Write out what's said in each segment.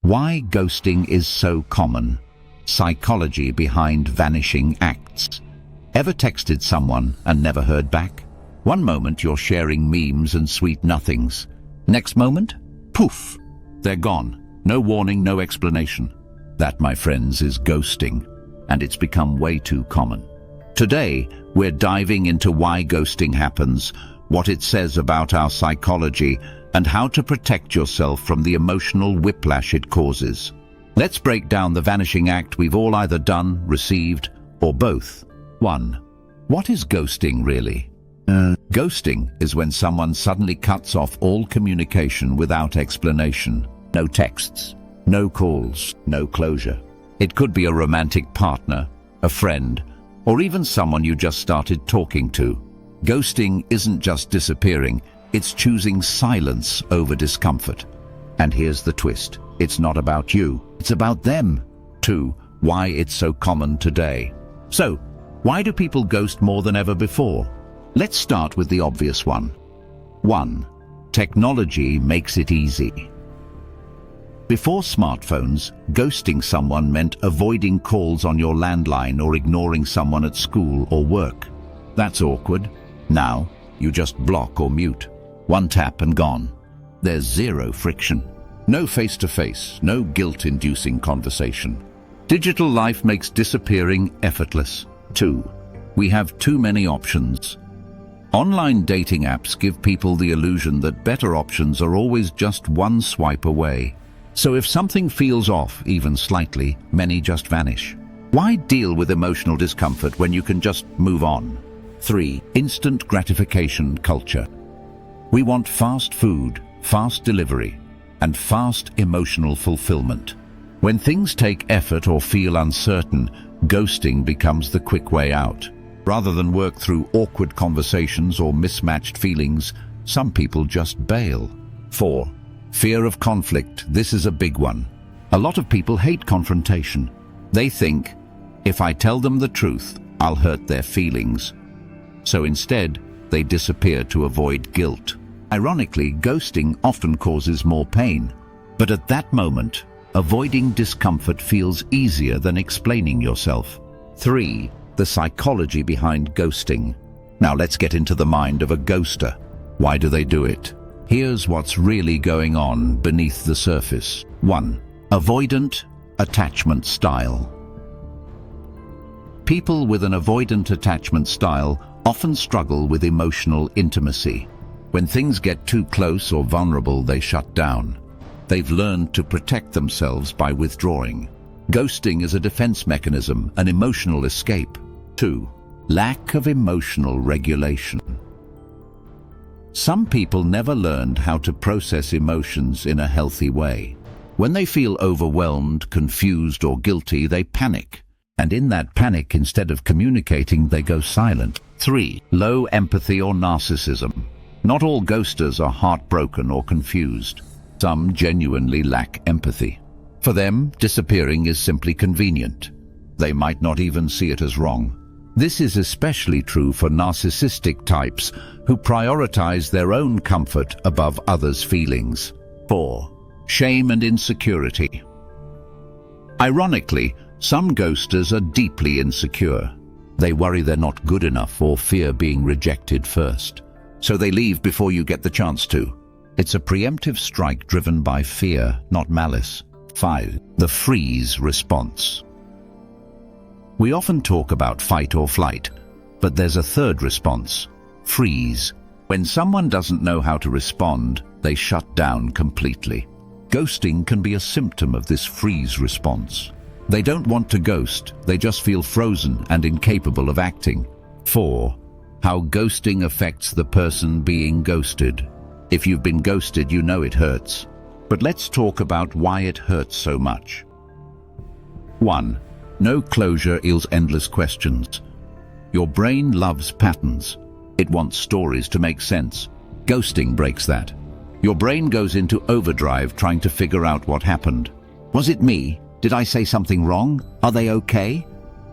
Why ghosting is so common. Psychology behind vanishing acts. Ever texted someone and never heard back? One moment you're sharing memes and sweet nothings. Next moment, poof, they're gone. No warning, no explanation. That, my friends, is ghosting, and it's become way too common. Today, we're diving into why ghosting happens, what it says about our psychology, and how to protect yourself from the emotional whiplash it causes. Let's break down the vanishing act we've all either done, received, or both. 1. What is ghosting really? Ghosting is when someone suddenly cuts off all communication without explanation. No texts, no calls, no closure. It could be a romantic partner, a friend, or even someone you just started talking to. Ghosting isn't just disappearing, it's choosing silence over discomfort. And here's the twist. It's not about you, it's about them. 2. Why it's so common today. So, why do people ghost more than ever before? Let's start with the obvious one. 1. Technology makes it easy. Before smartphones, ghosting someone meant avoiding calls on your landline or ignoring someone at school or work. That's awkward. Now, you just block or mute. One tap and gone. There's zero friction. No face-to-face, no guilt-inducing conversation. Digital life makes disappearing effortless. 2. We have too many options. Online dating apps give people the illusion that better options are always just one swipe away. So if something feels off, even slightly, many just vanish. Why deal with emotional discomfort when you can just move on? 3. Instant gratification culture. We want fast food, fast delivery, and fast emotional fulfillment. When things take effort or feel uncertain, ghosting becomes the quick way out. Rather than work through awkward conversations or mismatched feelings, some people just bail. 4. Fear of conflict. This is a big one. A lot of people hate confrontation. They think, if I tell them the truth, I'll hurt their feelings. So instead, they disappear to avoid guilt. Ironically, ghosting often causes more pain. But at that moment, avoiding discomfort feels easier than explaining yourself. 3. The psychology behind ghosting. Now let's get into the mind of a ghoster. Why do they do it? Here's what's really going on beneath the surface. 1. Avoidant attachment style. People with an avoidant attachment style often struggle with emotional intimacy. When things get too close or vulnerable, they shut down. They've learned to protect themselves by withdrawing. Ghosting is a defense mechanism, an emotional escape. 2. Lack of emotional regulation. Some people never learned how to process emotions in a healthy way. When they feel overwhelmed, confused, or guilty, they panic. And in that panic, instead of communicating, they go silent. 3. Low empathy or narcissism. Not all ghosters are heartbroken or confused. Some genuinely lack empathy. For them, disappearing is simply convenient. They might not even see it as wrong. This is especially true for narcissistic types who prioritize their own comfort above others' feelings. 4. Shame and insecurity. Ironically, some ghosters are deeply insecure. They worry they're not good enough or fear being rejected first. So they leave before you get the chance to. It's a preemptive strike driven by fear, not malice. 5. The freeze response. We often talk about fight or flight, but there's a third response: freeze. When someone doesn't know how to respond, they shut down completely. Ghosting can be a symptom of this freeze response. They don't want to ghost, they just feel frozen and incapable of acting. 4. How ghosting affects the person being ghosted. If you've been ghosted, you know it hurts. But let's talk about why it hurts so much. 1. No closure equals endless questions. Your brain loves patterns. It wants stories to make sense. Ghosting breaks that. Your brain goes into overdrive trying to figure out what happened. Was it me? Did I say something wrong? Are they okay?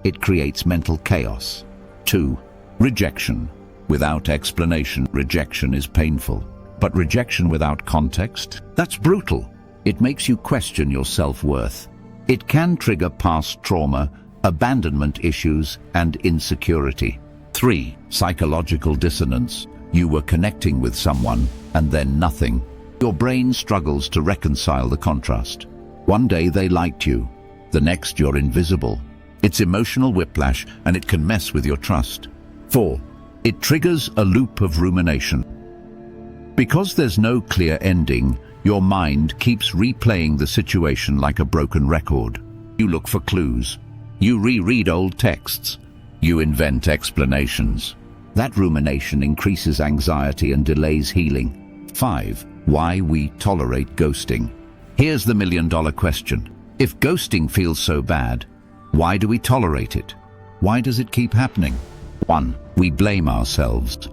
It creates mental chaos. 2. Rejection. Without explanation, rejection is painful. But rejection without context? That's brutal. It makes you question your self-worth. It can trigger past trauma, abandonment issues, and insecurity. 3. Psychological dissonance. You were connecting with someone, and then nothing. Your brain struggles to reconcile the contrast. One day they liked you, the next you're invisible. It's emotional whiplash, and it can mess with your trust. 4. It triggers a loop of rumination. Because there's no clear ending, your mind keeps replaying the situation like a broken record. You look for clues. You reread old texts. You invent explanations. That rumination increases anxiety and delays healing. 5. Why we tolerate ghosting. Here's the million-dollar question. If ghosting feels so bad, why do we tolerate it? Why does it keep happening? 1. We blame ourselves.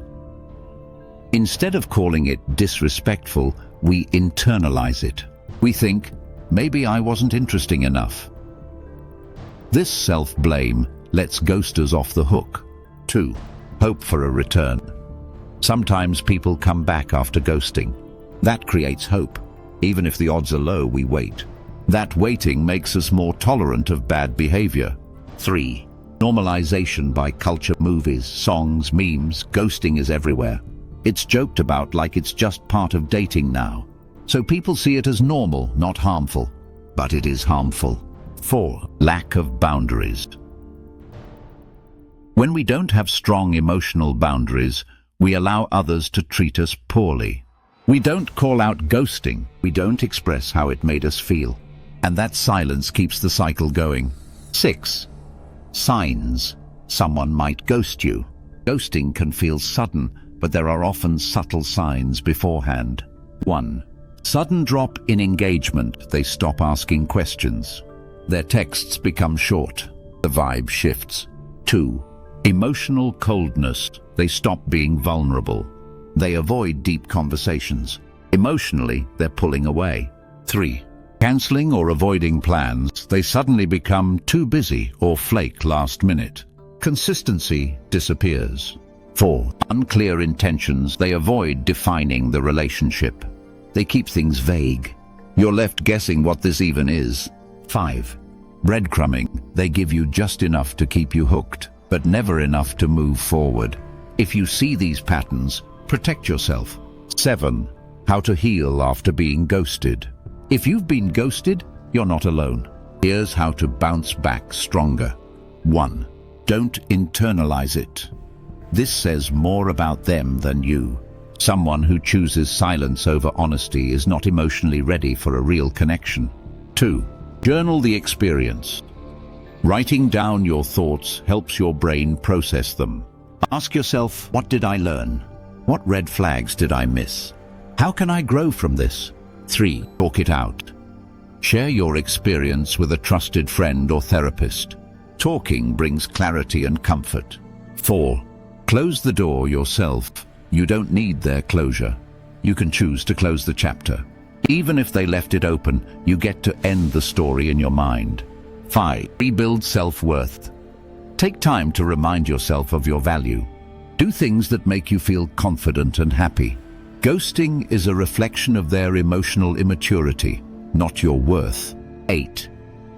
Instead of calling it disrespectful, we internalize it. We think, maybe I wasn't interesting enough. This self-blame lets ghosters off the hook. 2. Hope for a return. Sometimes people come back after ghosting. That creates hope. Even if the odds are low, we wait. That waiting makes us more tolerant of bad behavior. 3. Normalization by culture, movies, songs, memes. Ghosting is everywhere. It's joked about like it's just part of dating now. So people see it as normal, not harmful. But it is harmful. 4. Lack of boundaries. When we don't have strong emotional boundaries, we allow others to treat us poorly. We don't call out ghosting. We don't express how it made us feel. And that silence keeps the cycle going. 6. Signs. Someone might ghost you. Ghosting can feel sudden, but there are often subtle signs beforehand. 1. Sudden drop in engagement. They stop asking questions. Their texts become short. The vibe shifts. 2. Emotional coldness. They stop being vulnerable. They avoid deep conversations. Emotionally, they're pulling away. 3. Canceling or avoiding plans. They suddenly become too busy or flake last minute. Consistency disappears. 4. Unclear intentions. They avoid defining the relationship. They keep things vague. You're left guessing what this even is. 5. Breadcrumbing. They give you just enough to keep you hooked, but never enough to move forward. If you see these patterns, protect yourself. 7. How to heal after being ghosted. If you've been ghosted, you're not alone. Here's how to bounce back stronger. 1. Don't internalize it. This says more about them than you. Someone who chooses silence over honesty is not emotionally ready for a real connection. 2. Journal the experience. Writing down your thoughts helps your brain process them. Ask yourself, what did I learn? What red flags did I miss? How can I grow from this? 3. Talk it out. Share your experience with a trusted friend or therapist. Talking brings clarity and comfort. 4. Close the door yourself. You don't need their closure. You can choose to close the chapter. Even if they left it open, you get to end the story in your mind. 5. Rebuild self-worth. Take time to remind yourself of your value. Do things that make you feel confident and happy. Ghosting is a reflection of their emotional immaturity, not your worth. 8.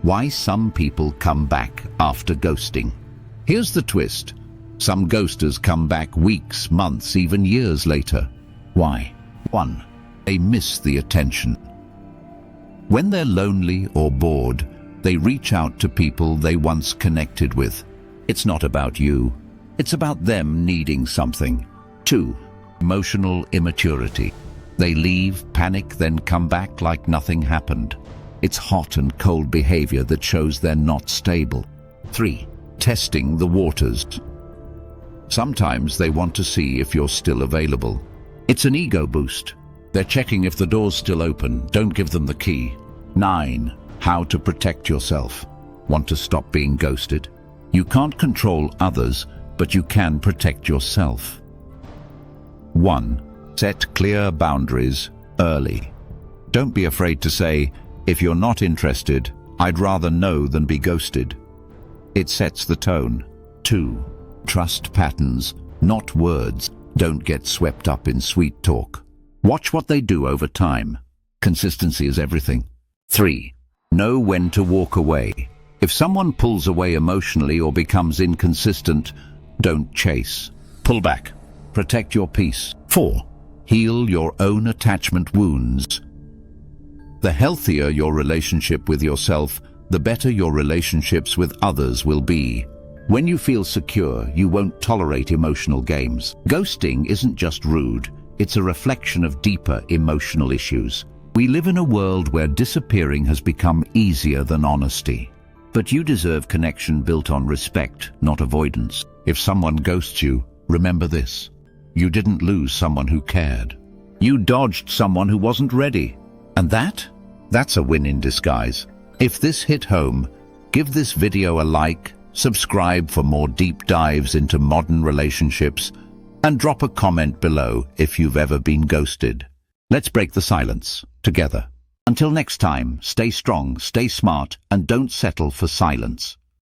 Why some people come back after ghosting. Here's the twist. Some ghosters come back weeks, months, even years later. Why? 1. They miss the attention. When they're lonely or bored, they reach out to people they once connected with. It's not about you. It's about them needing something. 2. Emotional immaturity. They leave, panic, then come back like nothing happened. It's hot and cold behavior that shows they're not stable. 3. Testing the waters. Sometimes they want to see if you're still available. It's an ego boost. They're checking if the door's still open. Don't give them the key. 9. How to protect yourself. Want to stop being ghosted? You can't control others, but you can protect yourself. 1. Set clear boundaries early. Don't be afraid to say, if you're not interested, I'd rather know than be ghosted. It sets the tone. 2. Trust patterns, not words. Don't get swept up in sweet talk. Watch what they do over time. Consistency is everything. 3. Know when to walk away. If someone pulls away emotionally or becomes inconsistent, don't chase. Pull back. Protect your peace. 4. Heal your own attachment wounds. The healthier your relationship with yourself, the better your relationships with others will be. When you feel secure, you won't tolerate emotional games. Ghosting isn't just rude, it's a reflection of deeper emotional issues. We live in a world where disappearing has become easier than honesty. But you deserve connection built on respect, not avoidance. If someone ghosts you, remember this. You didn't lose someone who cared. You dodged someone who wasn't ready. And that's a win in disguise. If this hit home, give this video a like, subscribe for more deep dives into modern relationships, and drop a comment below if you've ever been ghosted. Let's break the silence together. Until next time, stay strong, stay smart, and don't settle for silence.